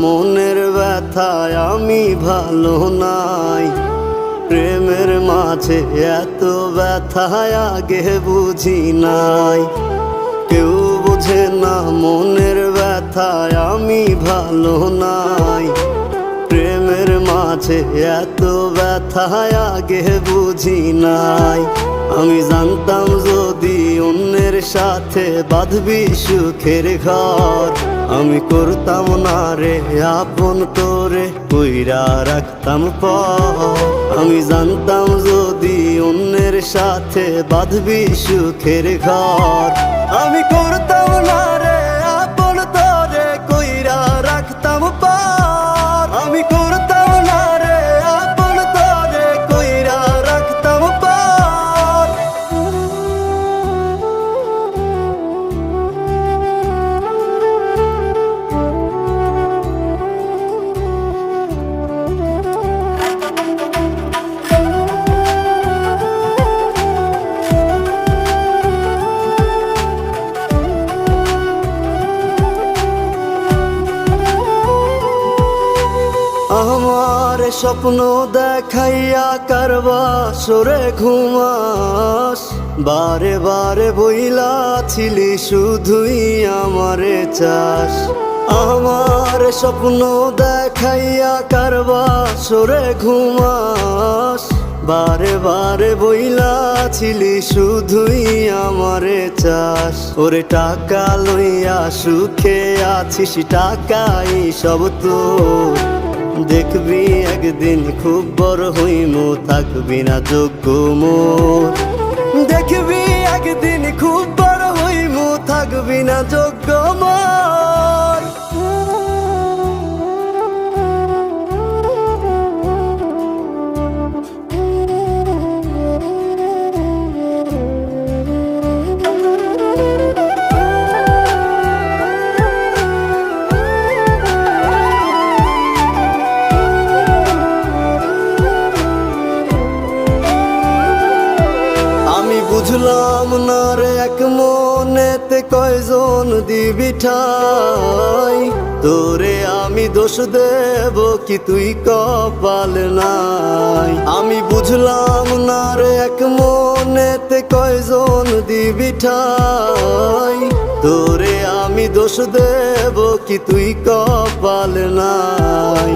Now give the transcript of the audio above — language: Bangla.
মনের ব্যথায় আমি ভালো নাই। প্রেমের মাঝে এত ব্যথায় আগে বুঝি নাই। কেউ বোঝে না মনের ব্যথায় আমি ভালো নাই। প্রেমের মাঝে এত ব্যথায় আগে বুঝি নাই। আমি জানতাম যদি অন্যের সাথে বাঁধবি সুখের ঘর, আমি করতাম না রে আপন তোরে কইরা রাখতাম পর। আমি জানতাম যদি অন্যের সাথে বাঁধবি সুখের ঘর, আমি করতাম না রে আপন তোরে কইরা রাখতাম পর। আমি করতাম না রে আপন তোরে কইরা রাখতাম পর। আমার স্বপ্ন দেখাইয়া কারবা সরে ঘুমাস, বারে বারে বইলা ছিলি শুধুই আমারে চাস। আমার স্বপ্ন দেখাইয়া কারবা সরে ঘুমাস, বারে বারে বইলা ছিলি শুধুই আমারে চাস। ওরে টাকা লইয়া সুখে আছিস, টাকাই সব তোর। দেখবি একদিন খুব বড় হইমু, থাকবি না যোগ্য মোর। দেখবি একদিন খুব বড় হইমু, থাকবি না যোগ্য মোর। বুঝলাম না রে এক মনেতে কয়জন দিবি ঠাই, তোরে আমি দোষ দেব কি তুই কপাল নাই। আমি বুঝলাম না রে এক মনেতে কয়জন দিবি ঠাই, তোরে আমি দোষ দেব কি তুই কপাল নাই।